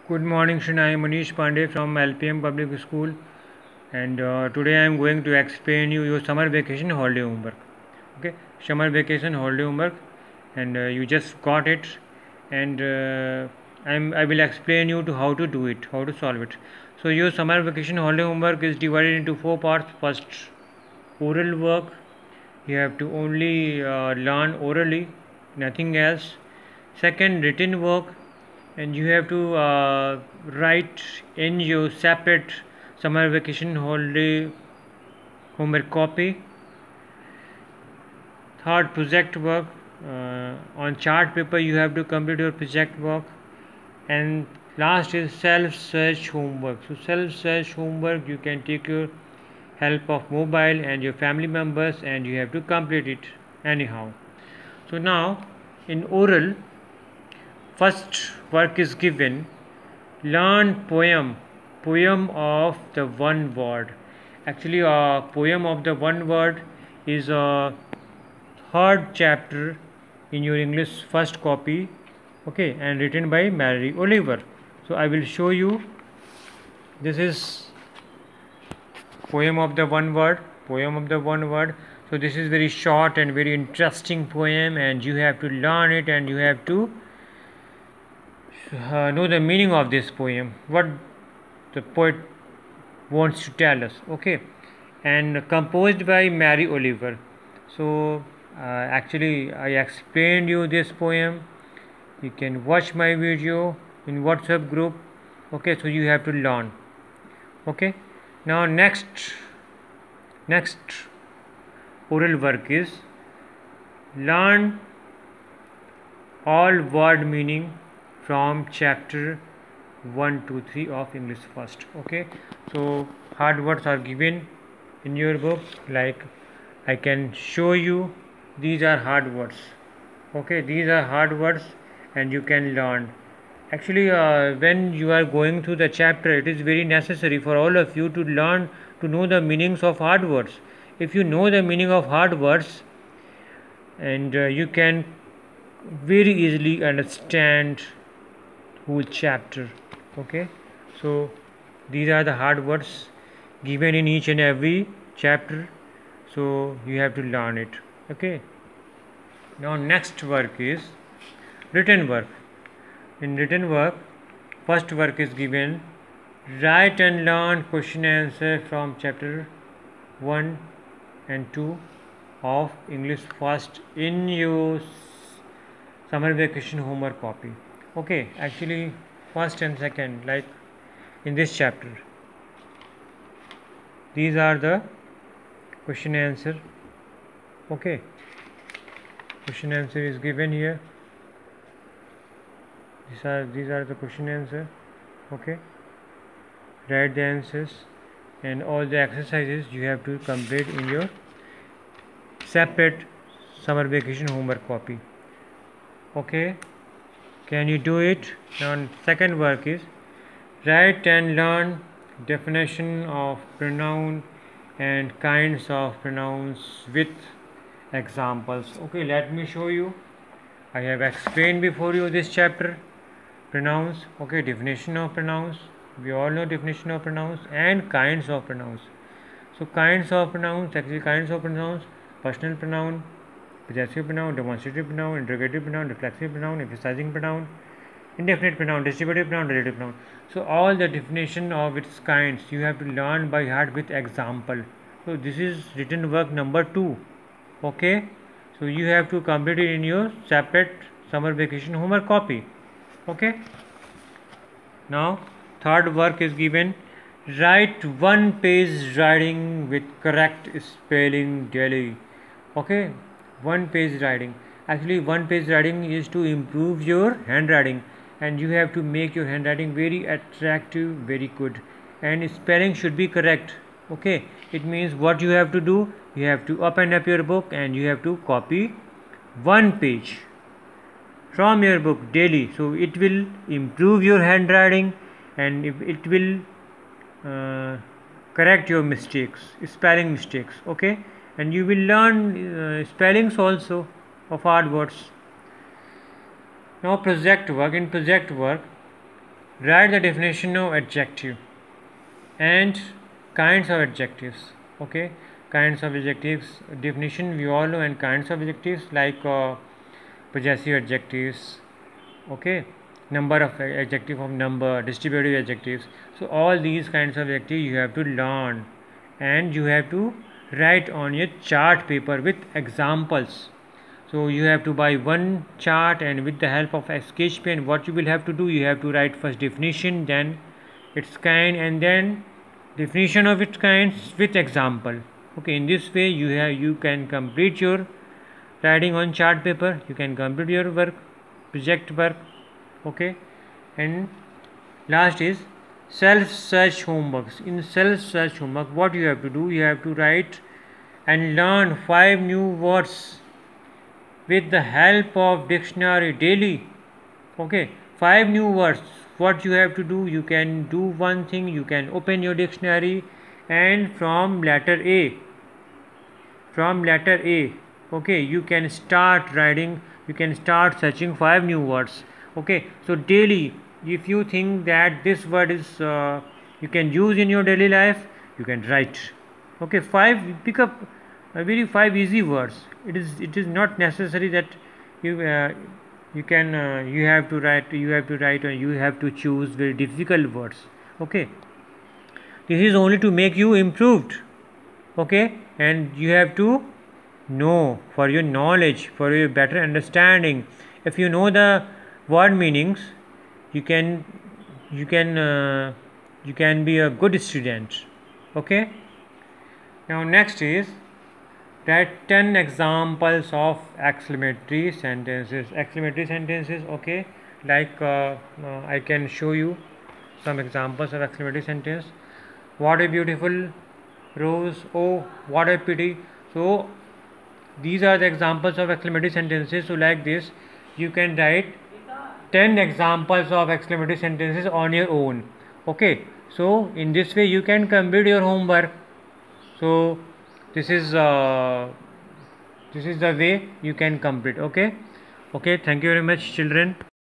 Good morning, Shri. I am Manish Pandey from LPM Public School, and today I am going to explain you your summer vacation holiday homework. Okay, summer vacation holiday homework, and you just got it, and I will explain you to how to do it, how to solve it. So your summer vacation holiday homework is divided into four parts. First, oral work. You have to only learn orally, nothing else. Second, written work, and you have to write in your separate summer vacation holiday homework copy. Third, project work. On chart paper you have to complete your project work. And last is self-search homework. So self-search homework, you can take your help of mobile and your family members, and you have to complete it anyhow. So now in oral, first work is given, learn poem of the one word. Actually a poem of the one word is a third chapter in your English first copy, okay, and written by Mary Oliver. So I will show you. This is poem of the one word. So this is very short and very interesting poem, and you have to learn it, and you have to know the meaning of this poem, what the poet wants to tell us, okay, and composed by Mary Oliver. So actually I explained you this poem. You can watch my video in WhatsApp group, okay. So you have to learn, okay. Now next oral work is learn all word meaning from chapter 1 to 3 of English first, okay. So hard words are given in your book, like I can show you. These are hard words, okay. These are hard words, and you can learn. Actually when you are going through the chapter, it is very necessary for all of you to learn, to know the meanings of hard words. If you know the meaning of hard words, and you can very easily understand whole chapter, okay. So these are the hard words given in each and every chapter, so you have to learn it, okay. Now next work is written work. In written work, first work is given, write and learn question and answer from chapter 1 and 2 of English first in your summer vacation homework copy, okay. Actually first and second, like in this chapter, these are the question and answer, okay. Question and answer is given here. These are the question and answer, okay. Write the answers, and all the exercises you have to complete in your separate summer vacation homework copy, okay. Can you do it? Now second work is write and learn definition of pronoun and kinds of pronouns with examples, okay. Let me show you. I have explained before you this chapter, pronouns, okay. Definition of pronouns, we all know definition of pronouns, and kinds of pronouns. So kinds of pronouns, actually kinds of pronouns: personal pronoun, possessive pronoun, demonstrative pronoun, interrogative pronoun, reflexive pronoun, emphasizing pronoun, indefinite pronoun, distributive pronoun, relative pronoun. So all the definition of its kinds you have to learn by heart with example. So this is written work number 2, okay. So you have to complete it in your separate summer vacation homework copy, okay. Now third work is given, write one page writing with correct spelling daily, okay. One page writing. Actually one page writing is to improve your handwriting, and you have to make your handwriting very attractive, very good, and spelling should be correct, okay. It means what you have to do, you have to open up your book and you have to copy one page from your book daily. So it will improve your handwriting, and it will correct your mistakes, spelling mistakes, okay. And you will learn spellings also of hard words. Now project work. In project work, write the definition of adjective and kinds of adjectives. Okay, kinds of adjectives definition we all know, and kinds of adjectives like possessive adjectives. Okay, number of adjective of number, distributive adjectives. So all these kinds of adjectives you have to learn, and you have to write on your chart paper with examples. So you have to buy one chart, and with the help of a sketch pen, what you will have to do, you have to write first definition, then its kind, and then definition of its kinds with example. Okay, in this way you can complete your writing on chart paper, you can complete your work, project work. Okay, and last is self search homeworks. In self search homework, what you have to do, you have to write and learn 5 new words with the help of dictionary daily. Okay, 5 new words. What you have to do, you can do one thing, you can open your dictionary, and from letter A, okay, you can start writing, you can start searching 5 new words. Okay, so daily, if you think that this word is you can use in your daily life, you can write. Okay, 5, pick up very 5 easy words. It is not necessary that you you have to write, or you have to choose very difficult words. Okay, this is only to make you improved. Okay, and you have to know for your knowledge, for your better understanding. If you know the word meanings, you can be a good student. Okay, now next is write 10 examples of exclamatory sentences. Okay, like I can show you some examples of exclamatory sentence. What a beautiful rose, oh what a pity. So these are the examples of exclamatory sentences. So like this, you can write 10 examples of exclamatory sentences on your own. Okay, so in this way you can complete your homework. So this is the way you can complete. Okay, thank you very much, children.